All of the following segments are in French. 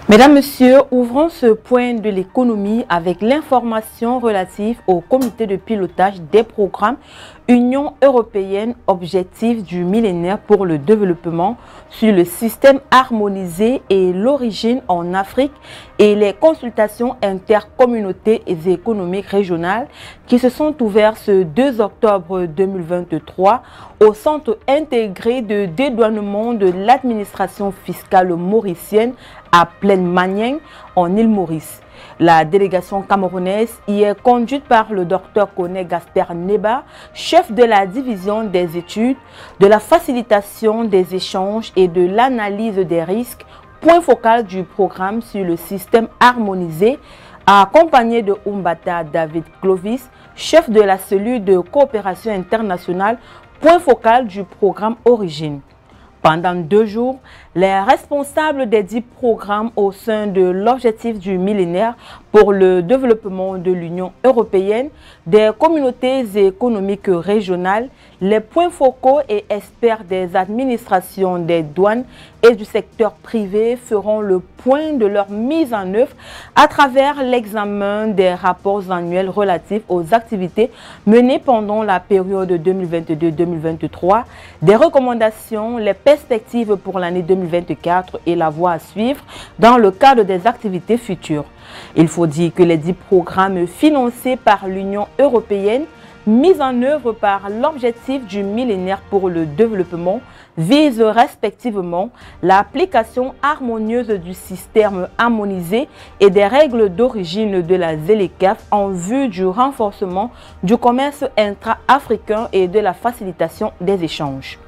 Mesdames, Messieurs, ouvrons ce point de l'économie avec l'information relative au comité de pilotage des programmes Union européenne Objectifs du millénaire pour le développement sur le système harmonisé et l'origine en Afrique et les consultations intercommunautés et économiques régionales qui se sont ouvertes ce 2 octobre 2023 au Centre intégré de dédouanement de l'administration fiscale mauricienne à Plaine-Manieng en île Maurice. La délégation camerounaise y est conduite par le Dr Koné Gasper Neba, chef de la division des études, de la facilitation des échanges et de l'analyse des risques, point focal du programme sur le système harmonisé, accompagné de Umbata David Clovis, chef de la cellule de coopération internationale, point focal du programme Origine. Pendant 2 jours, les responsables des 10 programmes au sein de l'objectif du millénaire pour le développement de l'Union européenne, des communautés économiques régionales, les points focaux et experts des administrations des douanes et du secteur privé feront le point de leur mise en œuvre à travers l'examen des rapports annuels relatifs aux activités menées pendant la période 2022-2023, des recommandations, les perspectives pour l'année 2024 et la voie à suivre dans le cadre des activités futures. Il faut dire que les 10 programmes financés par l'Union européenne mis en œuvre par l'objectif du millénaire pour le développement visent respectivement l'application harmonieuse du système harmonisé et des règles d'origine de la ZLECAf en vue du renforcement du commerce intra-africain et de la facilitation des échanges.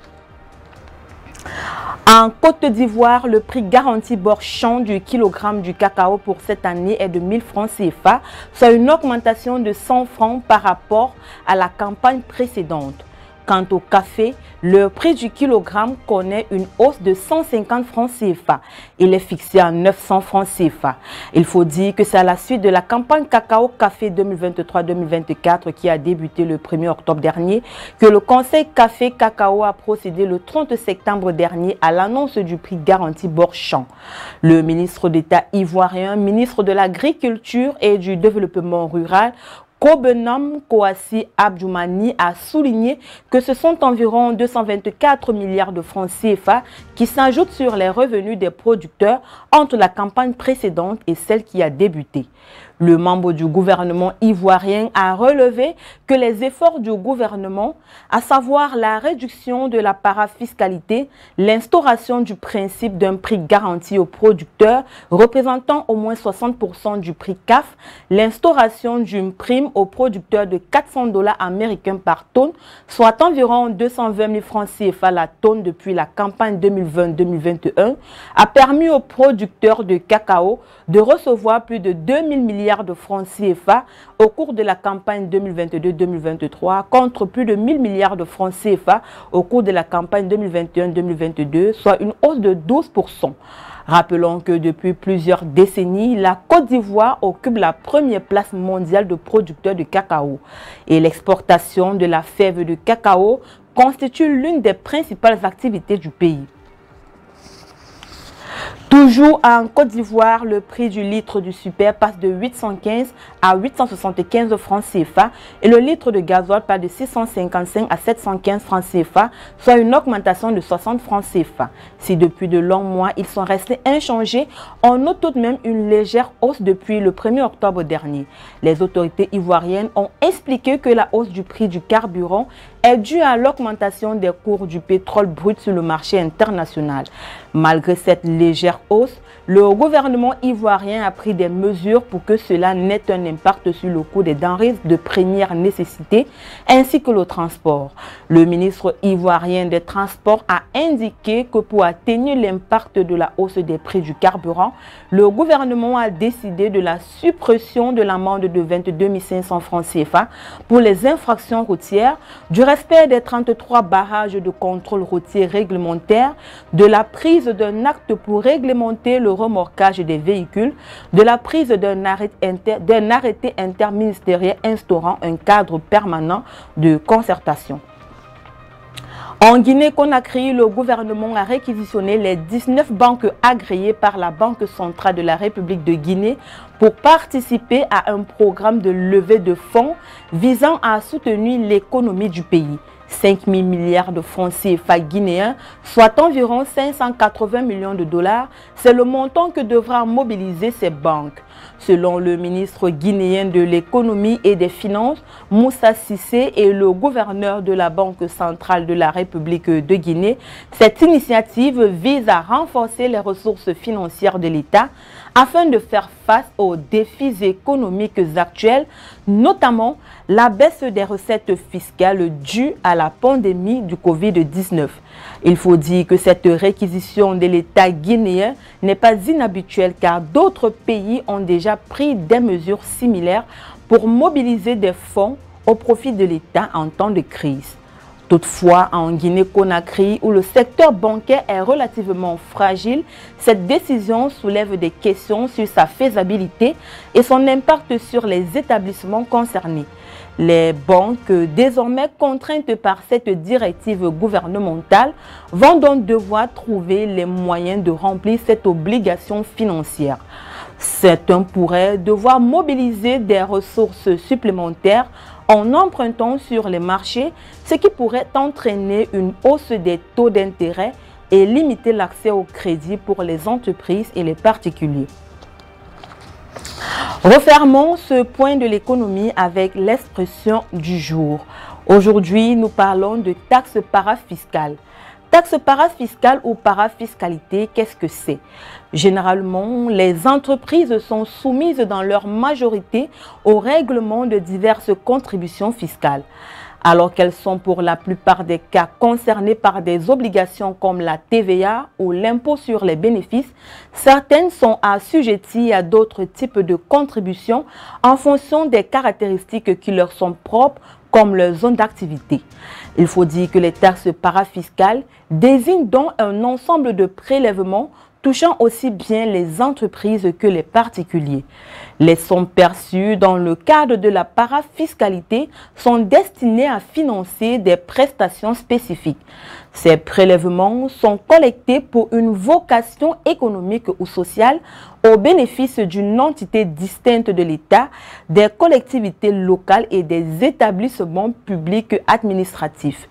En Côte d'Ivoire, le prix garanti Borchamp du kilogramme du cacao pour cette année est de 1000 francs CFA, soit une augmentation de 100 francs par rapport à la campagne précédente. Quant au café, le prix du kilogramme connaît une hausse de 150 francs CFA. Il est fixé à 900 francs CFA. Il faut dire que c'est à la suite de la campagne cacao-café 2023-2024 qui a débuté le 1er octobre dernier que le Conseil café-cacao a procédé le 30 septembre dernier à l'annonce du prix garanti Borchamp. Le ministre d'État ivoirien, ministre de l'Agriculture et du Développement rural, Kobenam Kouassi Abdoumani a souligné que ce sont environ 224 milliards de francs CFA qui s'ajoutent sur les revenus des producteurs entre la campagne précédente et celle qui a débuté. Le membre du gouvernement ivoirien a relevé que les efforts du gouvernement, à savoir la réduction de la parafiscalité, l'instauration du principe d'un prix garanti aux producteurs représentant au moins 60% du prix CAF, l'instauration d'une prime aux producteurs de 400 $ américains par tonne, soit environ 220 000 francs CFA la tonne depuis la campagne 2020-2021, a permis aux producteurs de cacao de recevoir plus de 2000 milliards de francs CFA au cours de la campagne 2022-2023 contre plus de 1000 milliards de francs CFA au cours de la campagne 2021-2022, soit une hausse de 12%. Rappelons que depuis plusieurs décennies, la Côte d'Ivoire occupe la première place mondiale de producteurs de cacao et l'exportation de la fève de cacao constitue l'une des principales activités du pays. Toujours en Côte d'Ivoire, le prix du litre du super passe de 815 à 875 francs CFA et le litre de gasoil passe de 655 à 715 francs CFA, soit une augmentation de 60 francs CFA. Si depuis de longs mois ils sont restés inchangés, on note tout de même une légère hausse depuis le 1er octobre dernier. Les autorités ivoiriennes ont expliqué que la hausse du prix du carburant est due à l'augmentation des cours du pétrole brut sur le marché international. Malgré cette légère hausse, le gouvernement ivoirien a pris des mesures pour que cela n'ait un impact sur le coût des denrées de première nécessité ainsi que le transport. Le ministre ivoirien des Transports a indiqué que pour atténuer l'impact de la hausse des prix du carburant, le gouvernement a décidé de la suppression de l'amende de 22 500 francs CFA pour les infractions routières, du respect des 33 barrages de contrôle routier réglementaires, de la prise d'un acte pour réglementer le remorquage des véhicules, de la prise d'un arrêté interministériel instaurant un cadre permanent de concertation. En Guinée-Conakry, le gouvernement a réquisitionné les 19 banques agréées par la Banque centrale de la République de Guinée pour participer à un programme de levée de fonds visant à soutenir l'économie du pays. 5 000 milliards de francs CFA guinéens, soit environ 580 millions de dollars, c'est le montant que devra mobiliser ces banques. Selon le ministre guinéen de l'économie et des finances, Moussa Cissé, et le gouverneur de la Banque centrale de la République de Guinée, cette initiative vise à renforcer les ressources financières de l'État afin de faire face aux défis économiques actuels, notamment la baisse des recettes fiscales dues à la pandémie du Covid-19. Il faut dire que cette réquisition de l'État guinéen n'est pas inhabituelle car d'autres pays ont déjà pris des mesures similaires pour mobiliser des fonds au profit de l'État en temps de crise. Toutefois, en Guinée-Conakry, où le secteur bancaire est relativement fragile, cette décision soulève des questions sur sa faisabilité et son impact sur les établissements concernés. Les banques, désormais contraintes par cette directive gouvernementale, vont donc devoir trouver les moyens de remplir cette obligation financière. Certains pourraient devoir mobiliser des ressources supplémentaires en empruntant sur les marchés, ce qui pourrait entraîner une hausse des taux d'intérêt et limiter l'accès au crédit pour les entreprises et les particuliers. Refermons ce point de l'économie avec l'expression du jour. Aujourd'hui, nous parlons de taxe parafiscale. Taxe parafiscale ou parafiscalité, qu'est-ce que c'est? Généralement, les entreprises sont soumises dans leur majorité au règlement de diverses contributions fiscales. Alors qu'elles sont pour la plupart des cas concernées par des obligations comme la TVA ou l'impôt sur les bénéfices, certaines sont assujetties à d'autres types de contributions en fonction des caractéristiques qui leur sont propres comme leur zone d'activité. Il faut dire que les taxes parafiscales désignent donc un ensemble de prélèvements touchant aussi bien les entreprises que les particuliers. Les sommes perçues dans le cadre de la parafiscalité sont destinées à financer des prestations spécifiques. Ces prélèvements sont collectés pour une vocation économique ou sociale au bénéfice d'une entité distincte de l'État, des collectivités locales et des établissements publics administratifs.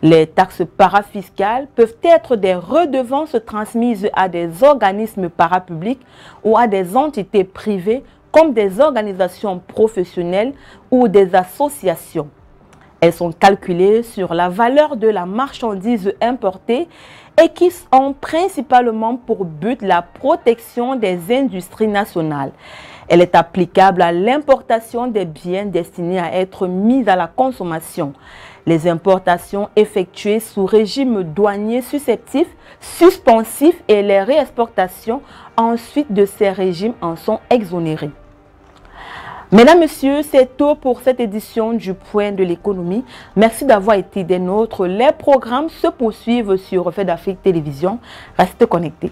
Les taxes parafiscales peuvent être des redevances transmises à des organismes parapublics ou à des entités privées comme des organisations professionnelles ou des associations. Elles sont calculées sur la valeur de la marchandise importée et qui ont principalement pour but la protection des industries nationales. Elle est applicable à l'importation des biens destinés à être mis à la consommation. Les importations effectuées sous régime douanier suspensif et les réexportations ensuite de ces régimes en sont exonérées. Mesdames, Messieurs, c'est tout pour cette édition du Point de l'économie. Merci d'avoir été des nôtres. Les programmes se poursuivent sur Reflet d'Afrique Télévision. Restez connectés.